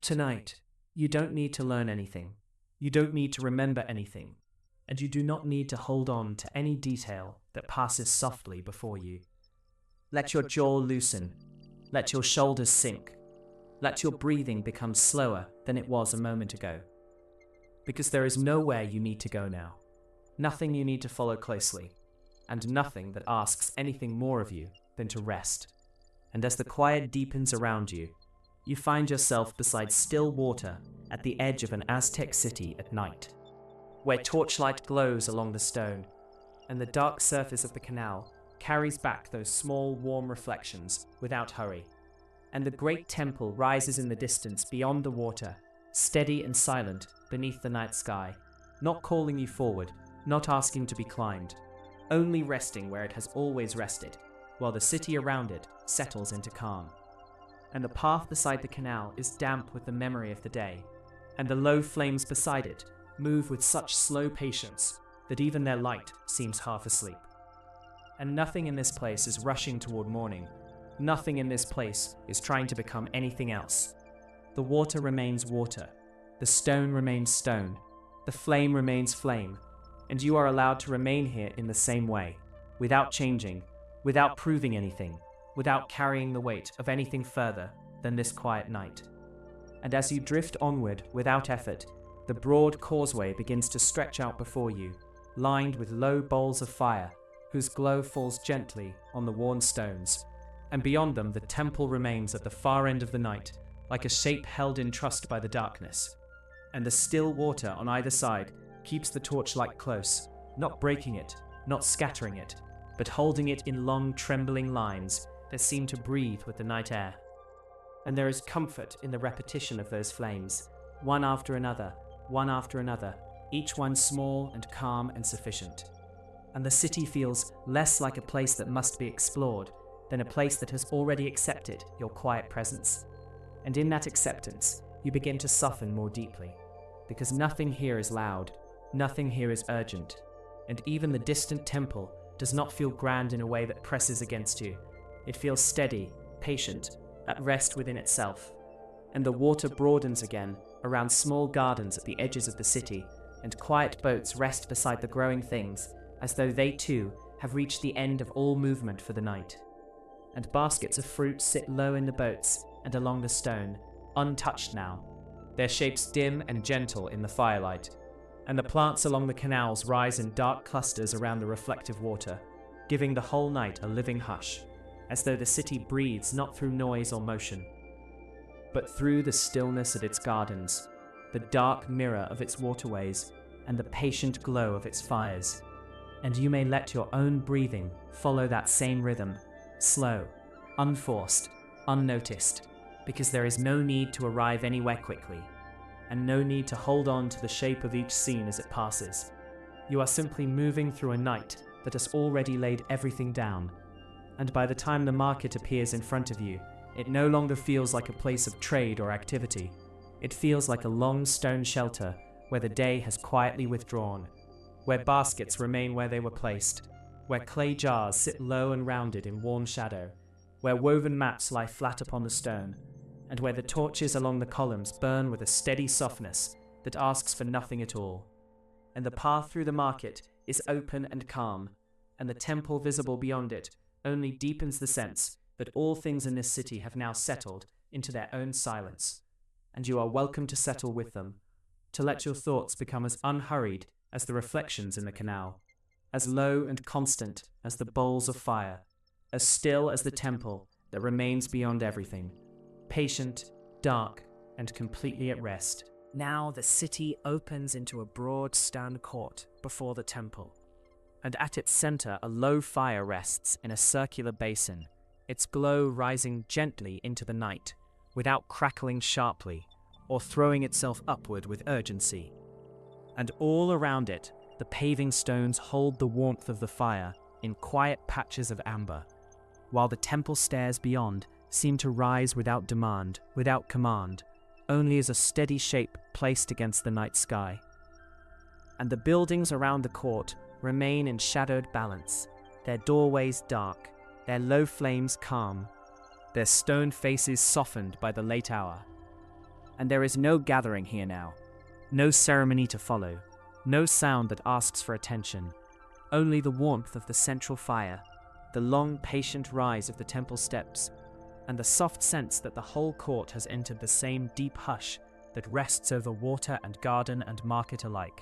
Tonight, you don't need to learn anything. You don't need to remember anything. And you do not need to hold on to any detail that passes softly before you. Let your jaw loosen. Let your shoulders sink. Let your breathing become slower than it was a moment ago. Because there is nowhere you need to go now. Nothing you need to follow closely. And nothing that asks anything more of you than to rest. And as the quiet deepens around you, you find yourself beside still water at the edge of an Aztec city at night, where torchlight glows along the stone, and the dark surface of the canal carries back those small, warm reflections without hurry. And the great temple rises in the distance beyond the water, steady and silent beneath the night sky, not calling you forward, not asking to be climbed, only resting where it has always rested, while the city around it settles into calm. And the path beside the canal is damp with the memory of the day, and the low flames beside it move with such slow patience that even their light seems half asleep. And nothing in this place is rushing toward morning. Nothing in this place is trying to become anything else. The water remains water, the stone remains stone, the flame remains flame, and you are allowed to remain here in the same way, without changing, without proving anything, without carrying the weight of anything further than this quiet night. And as you drift onward without effort, the broad causeway begins to stretch out before you, lined with low bowls of fire, whose glow falls gently on the worn stones, and beyond them the temple remains at the far end of the night, like a shape held in trust by the darkness. And the still water on either side keeps the torchlight close, not breaking it, not scattering it, but holding it in long trembling lines that seem to breathe with the night air. And there is comfort in the repetition of those flames, one after another, each one small and calm and sufficient. And the city feels less like a place that must be explored than a place that has already accepted your quiet presence. And in that acceptance, you begin to soften more deeply, because nothing here is loud, nothing here is urgent, and even the distant temple does not feel grand in a way that presses against you. It feels steady, patient, at rest within itself. And the water broadens again around small gardens at the edges of the city, and quiet boats rest beside the growing things, as though they too have reached the end of all movement for the night. And baskets of fruit sit low in the boats and along the stone, untouched now, their shapes dim and gentle in the firelight. And the plants along the canals rise in dark clusters around the reflective water, giving the whole night a living hush, as though the city breathes not through noise or motion, but through the stillness of its gardens, the dark mirror of its waterways, and the patient glow of its fires. And you may let your own breathing follow that same rhythm, slow, unforced, unnoticed, because there is no need to arrive anywhere quickly, and no need to hold on to the shape of each scene as it passes. You are simply moving through a night that has already laid everything down, and by the time the market appears in front of you, it no longer feels like a place of trade or activity. It feels like a long stone shelter where the day has quietly withdrawn, where baskets remain where they were placed, where clay jars sit low and rounded in warm shadow, where woven mats lie flat upon the stone, and where the torches along the columns burn with a steady softness that asks for nothing at all. And the path through the market is open and calm, and the temple visible beyond it only deepens the sense that all things in this city have now settled into their own silence, and you are welcome to settle with them, to let your thoughts become as unhurried as the reflections in the canal, as low and constant as the bowls of fire, as still as the temple that remains beyond everything, patient, dark, and completely at rest. Now the city opens into a broad stone court before the temple, and at its center a low fire rests in a circular basin, its glow rising gently into the night, without crackling sharply or throwing itself upward with urgency. And all around it, the paving stones hold the warmth of the fire in quiet patches of amber, while the temple stairs beyond seem to rise without demand, without command, only as a steady shape placed against the night sky. And the buildings around the court remain in shadowed balance, their doorways dark, their low flames calm, their stone faces softened by the late hour. And there is no gathering here now, no ceremony to follow, no sound that asks for attention, only the warmth of the central fire, the long, patient rise of the temple steps, and the soft sense that the whole court has entered the same deep hush that rests over water and garden and market alike.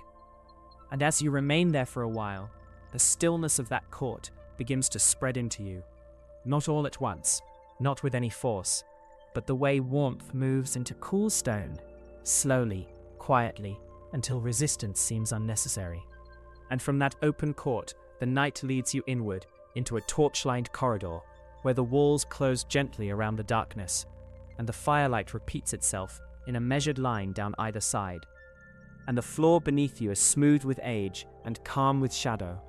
And as you remain there for a while, the stillness of that court begins to spread into you, not all at once, not with any force, but the way warmth moves into cool stone, slowly, quietly, until resistance seems unnecessary. And from that open court, the night leads you inward into a torchlight corridor, where the walls close gently around the darkness, and the firelight repeats itself in a measured line down either side. And the floor beneath you is smooth with age and calm with shadow,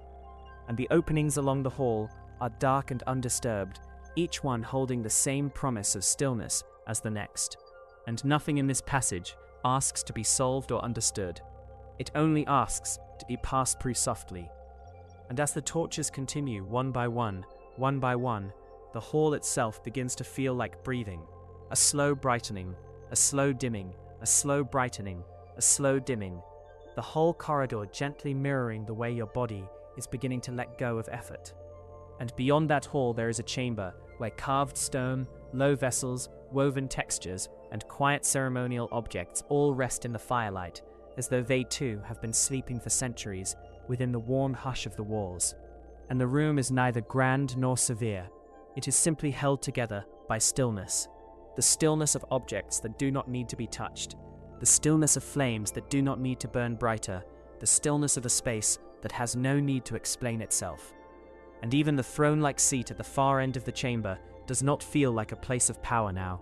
and the openings along the hall are dark and undisturbed, each one holding the same promise of stillness as the next. And nothing in this passage asks to be solved or understood. It only asks to be passed through softly. And as the torches continue one by one, the hall itself begins to feel like breathing, a slow brightening, a slow dimming, a slow brightening, a slow dimming, the whole corridor gently mirroring the way your body is beginning to let go of effort. And beyond that hall there is a chamber where carved stone, low vessels, woven textures, and quiet ceremonial objects all rest in the firelight, as though they too have been sleeping for centuries within the warm hush of the walls. And the room is neither grand nor severe. It is simply held together by stillness, the stillness of objects that do not need to be touched, the stillness of flames that do not need to burn brighter, the stillness of a space that has no need to explain itself. And even the throne-like seat at the far end of the chamber does not feel like a place of power now.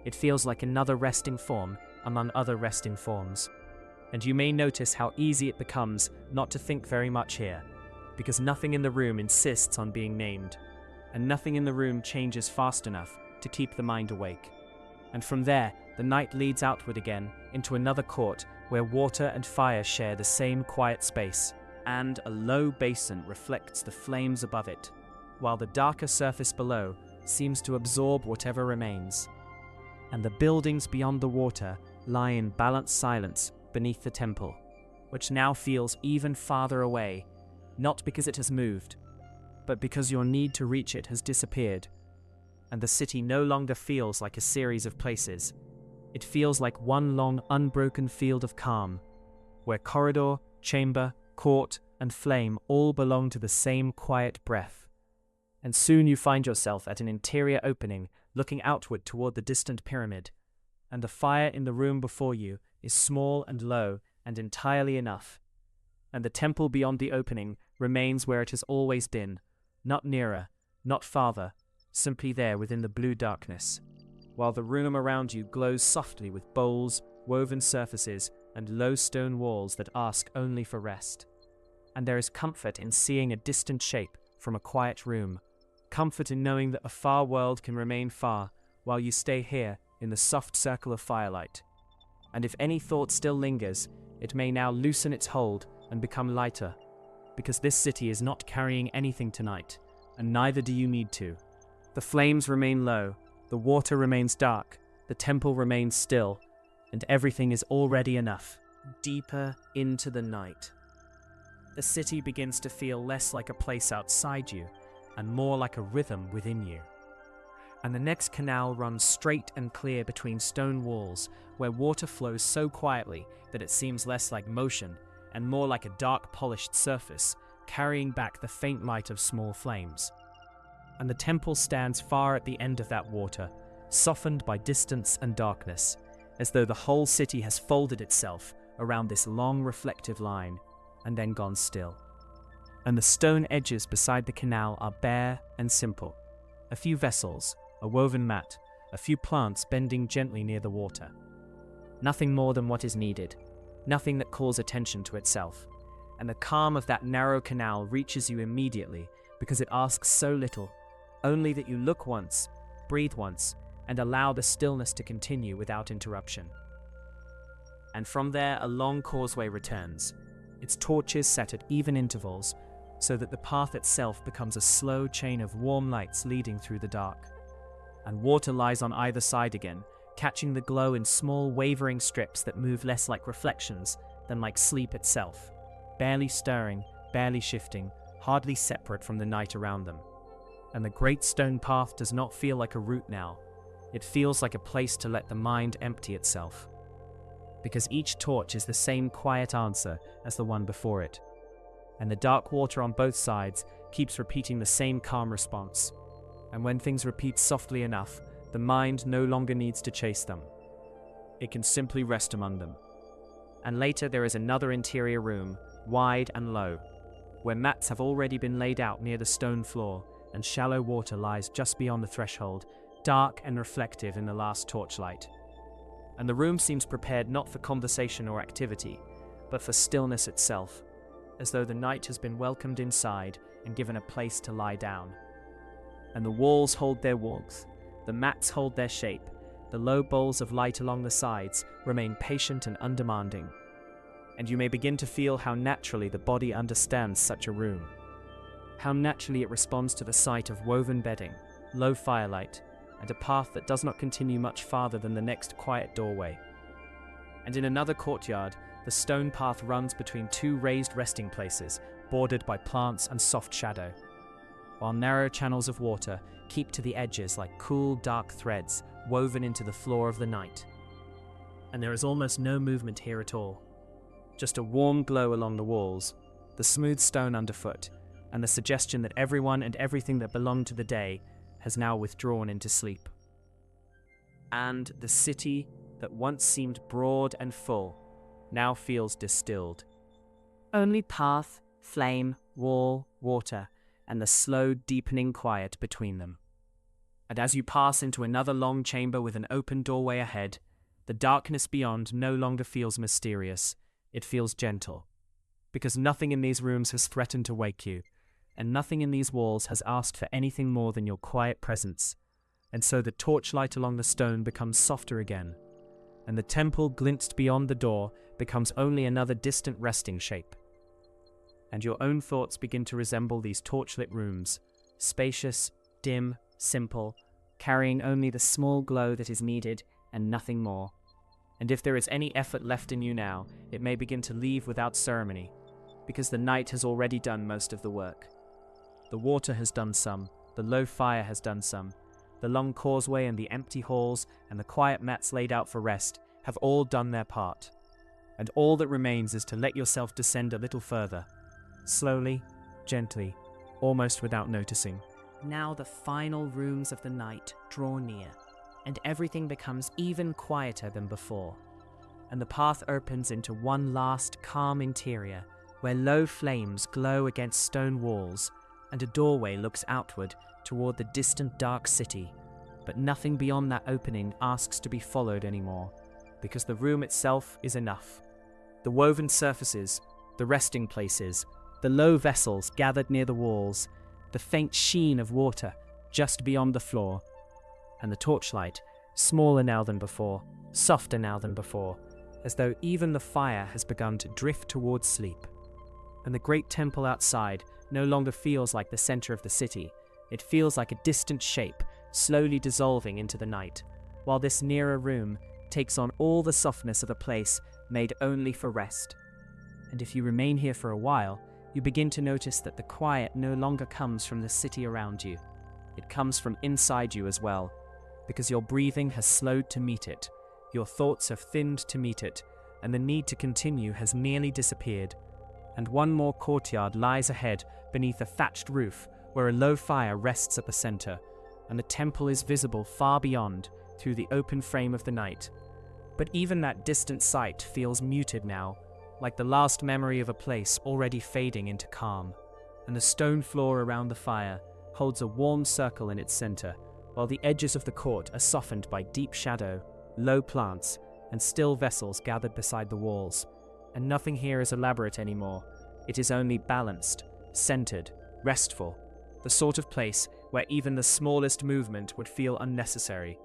It feels like another resting form among other resting forms. And you may notice how easy it becomes not to think very much here, because nothing in the room insists on being named, and nothing in the room changes fast enough to keep the mind awake. And from there, the night leads outward again into another court where water and fire share the same quiet space, and a low basin reflects the flames above it, while the darker surface below seems to absorb whatever remains. And the buildings beyond the water lie in balanced silence beneath the temple, which now feels even farther away, not because it has moved, but because your need to reach it has disappeared, and the city no longer feels like a series of places. It feels like one long, unbroken field of calm, where corridor, chamber, court, and flame all belong to the same quiet breath. And soon you find yourself at an interior opening looking outward toward the distant pyramid, and the fire in the room before you is small and low and entirely enough, and the temple beyond the opening remains where it has always been, not nearer, not farther, simply there within the blue darkness, while the room around you glows softly with bowls, woven surfaces, and low stone walls that ask only for rest. And there is comfort in seeing a distant shape from a quiet room, comfort in knowing that a far world can remain far while you stay here in the soft circle of firelight. And if any thought still lingers, it may now loosen its hold and become lighter, because this city is not carrying anything tonight, and neither do you need to. The flames remain low, the water remains dark, the temple remains still, and everything is already enough, deeper into the night. The city begins to feel less like a place outside you, and more like a rhythm within you. And the next canal runs straight and clear between stone walls, where water flows so quietly that it seems less like motion and more like a dark polished surface, carrying back the faint light of small flames. And the temple stands far at the end of that water, softened by distance and darkness, as though the whole city has folded itself around this long reflective line, and then gone still. And the stone edges beside the canal are bare and simple. A few vessels, a woven mat, a few plants bending gently near the water. Nothing more than what is needed, nothing that calls attention to itself. And the calm of that narrow canal reaches you immediately because it asks so little, only that you look once, breathe once, and allow the stillness to continue without interruption. And from there a long causeway returns, its torches set at even intervals, so that the path itself becomes a slow chain of warm lights leading through the dark. And water lies on either side again, catching the glow in small wavering strips that move less like reflections than like sleep itself, barely stirring, barely shifting, hardly separate from the night around them. And the great stone path does not feel like a route now. It feels like a place to let the mind empty itself. Because each torch is the same quiet answer as the one before it. And the dark water on both sides keeps repeating the same calm response. And when things repeat softly enough, the mind no longer needs to chase them. It can simply rest among them. And later there is another interior room, wide and low, where mats have already been laid out near the stone floor, and shallow water lies just beyond the threshold, dark and reflective in the last torchlight. And the room seems prepared not for conversation or activity, but for stillness itself, as though the night has been welcomed inside and given a place to lie down. And the walls hold their warmth, the mats hold their shape, the low bowls of light along the sides remain patient and undemanding. And you may begin to feel how naturally the body understands such a room. How naturally it responds to the sight of woven bedding, low firelight, and a path that does not continue much farther than the next quiet doorway. And in another courtyard, the stone path runs between two raised resting places, bordered by plants and soft shadow, while narrow channels of water keep to the edges like cool, dark threads woven into the floor of the night. And there is almost no movement here at all. Just a warm glow along the walls, the smooth stone underfoot, and the suggestion that everyone and everything that belonged to the day has now withdrawn into sleep. And the city that once seemed broad and full now feels distilled. Only path, flame, wall, water, and the slow deepening quiet between them. And as you pass into another long chamber with an open doorway ahead, the darkness beyond no longer feels mysterious, it feels gentle. Because nothing in these rooms has threatened to wake you, and nothing in these walls has asked for anything more than your quiet presence. And so the torchlight along the stone becomes softer again, and the temple glimpsed beyond the door becomes only another distant resting shape. And your own thoughts begin to resemble these torchlit rooms, spacious, dim, simple, carrying only the small glow that is needed and nothing more. And if there is any effort left in you now, it may begin to leave without ceremony, because the night has already done most of the work. The water has done some, the low fire has done some, the long causeway and the empty halls and the quiet mats laid out for rest have all done their part. And all that remains is to let yourself descend a little further, slowly, gently, almost without noticing. Now the final rooms of the night draw near, and everything becomes even quieter than before. And the path opens into one last calm interior, where low flames glow against stone walls, and a doorway looks outward toward the distant dark city. But nothing beyond that opening asks to be followed anymore, because the room itself is enough. The woven surfaces, the resting places, the low vessels gathered near the walls, the faint sheen of water just beyond the floor, and the torchlight, smaller now than before, softer now than before, as though even the fire has begun to drift towards sleep. And the great temple outside no longer feels like the center of the city. It feels like a distant shape, slowly dissolving into the night, while this nearer room takes on all the softness of a place made only for rest. And if you remain here for a while, you begin to notice that the quiet no longer comes from the city around you. It comes from inside you as well, because your breathing has slowed to meet it, your thoughts have thinned to meet it, and the need to continue has nearly disappeared. And one more courtyard lies ahead beneath a thatched roof where a low fire rests at the center, and the temple is visible far beyond through the open frame of the night. But even that distant sight feels muted now, like the last memory of a place already fading into calm. And the stone floor around the fire holds a warm circle in its center, while the edges of the court are softened by deep shadow, low plants, and still vessels gathered beside the walls. And nothing here is elaborate anymore. It is only balanced, centered, restful, the sort of place where even the smallest movement would feel unnecessary.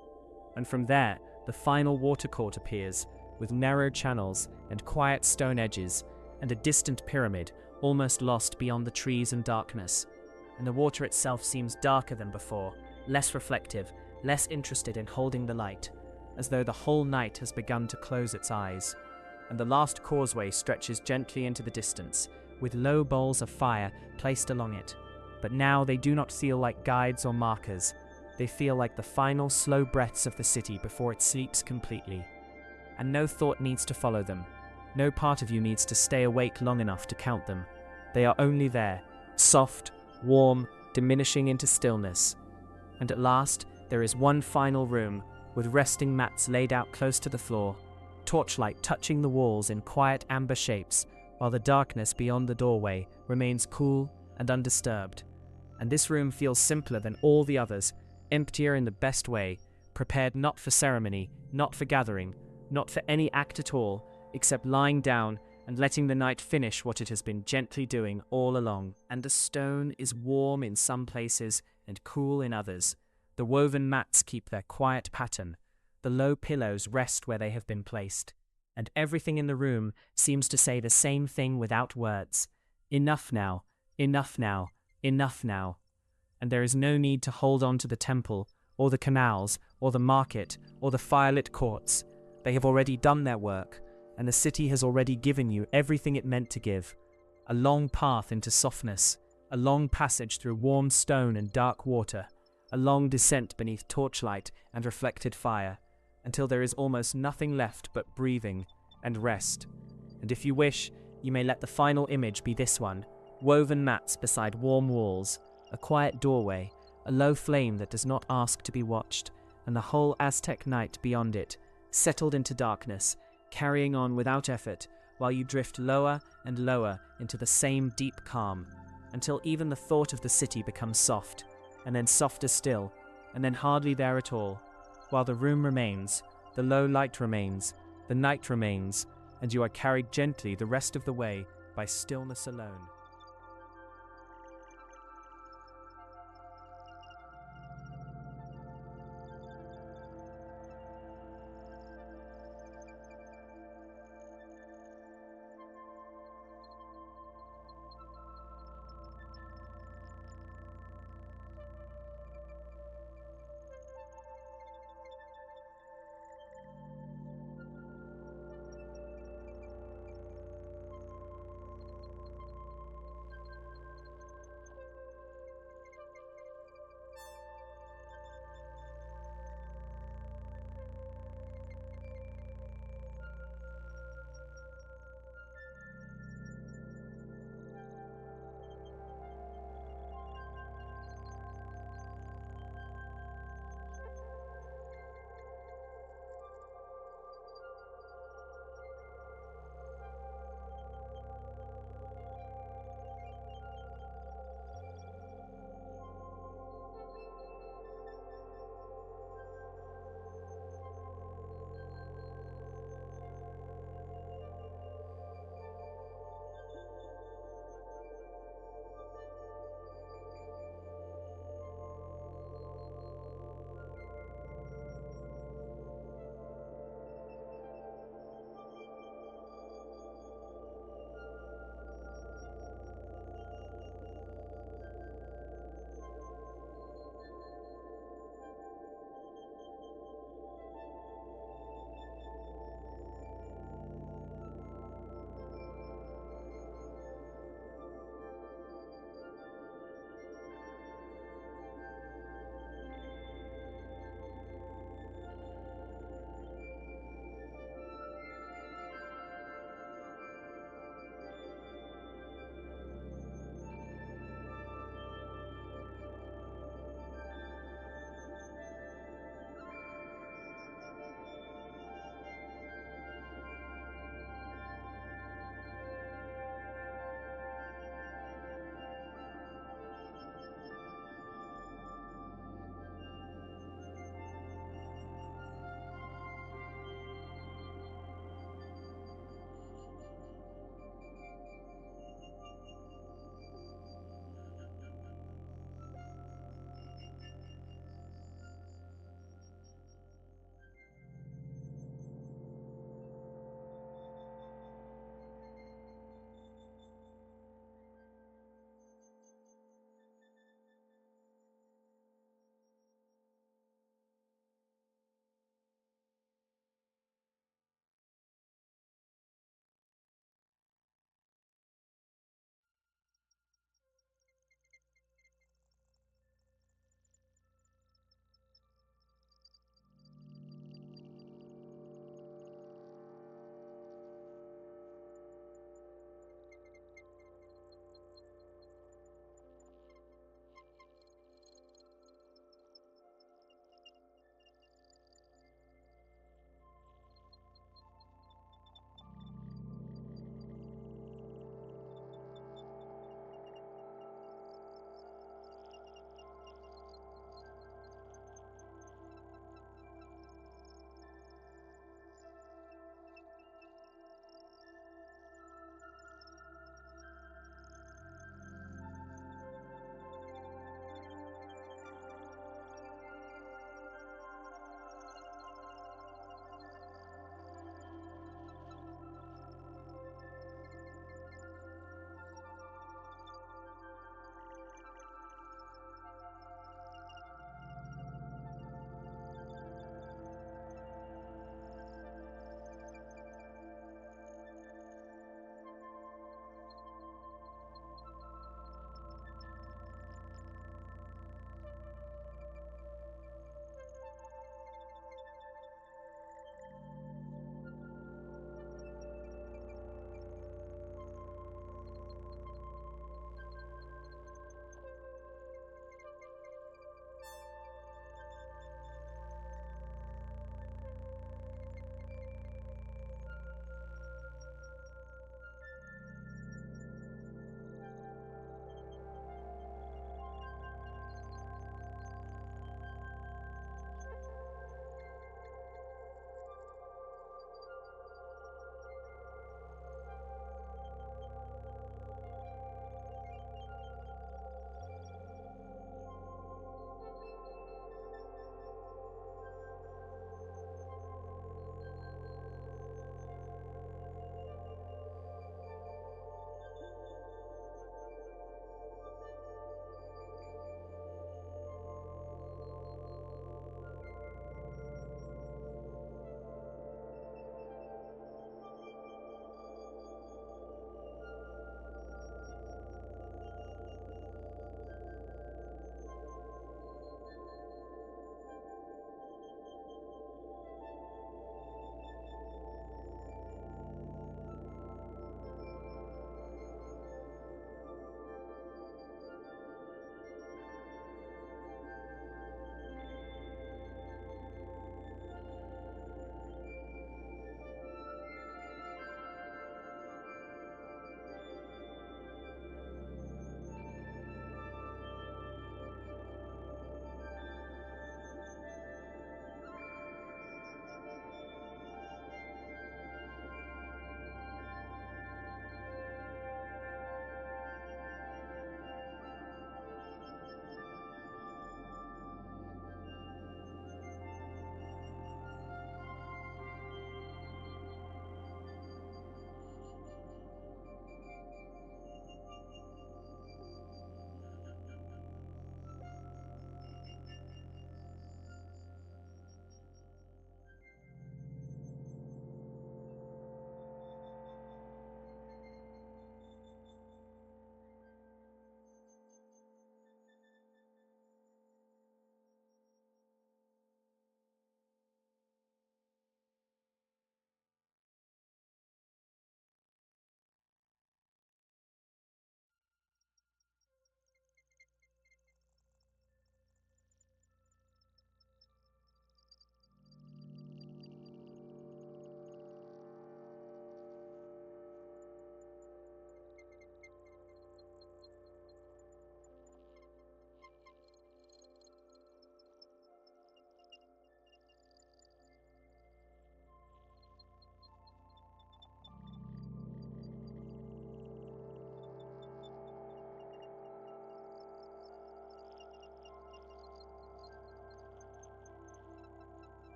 And from there, the final water court appears, with narrow channels and quiet stone edges, and a distant pyramid almost lost beyond the trees and darkness. And the water itself seems darker than before, less reflective, less interested in holding the light, as though the whole night has begun to close its eyes. And the last causeway stretches gently into the distance, with low bowls of fire placed along it. But now they do not feel like guides or markers. They feel like the final slow breaths of the city before it sleeps completely. And no thought needs to follow them. No part of you needs to stay awake long enough to count them. They are only there, soft, warm, diminishing into stillness. And at last, there is one final room, with resting mats laid out close to the floor, torchlight touching the walls in quiet amber shapes, while the darkness beyond the doorway remains cool and undisturbed. And this room feels simpler than all the others, emptier in the best way, prepared not for ceremony, not for gathering, not for any act at all, except lying down and letting the night finish what it has been gently doing all along. And the stone is warm in some places and cool in others. The woven mats keep their quiet pattern. The low pillows rest where they have been placed. And everything in the room seems to say the same thing without words. Enough now, enough now, enough now. And there is no need to hold on to the temple, or the canals, or the market, or the firelit courts. They have already done their work, and the city has already given you everything it meant to give. A long path into softness, a long passage through warm stone and dark water, a long descent beneath torchlight and reflected fire, until there is almost nothing left but breathing and rest. And if you wish, you may let the final image be this one: woven mats beside warm walls, a quiet doorway, a low flame that does not ask to be watched, and the whole Aztec night beyond it, settled into darkness, carrying on without effort, while you drift lower and lower into the same deep calm, until even the thought of the city becomes soft, and then softer still, and then hardly there at all, while the room remains, the low light remains, the night remains, and you are carried gently the rest of the way by stillness alone.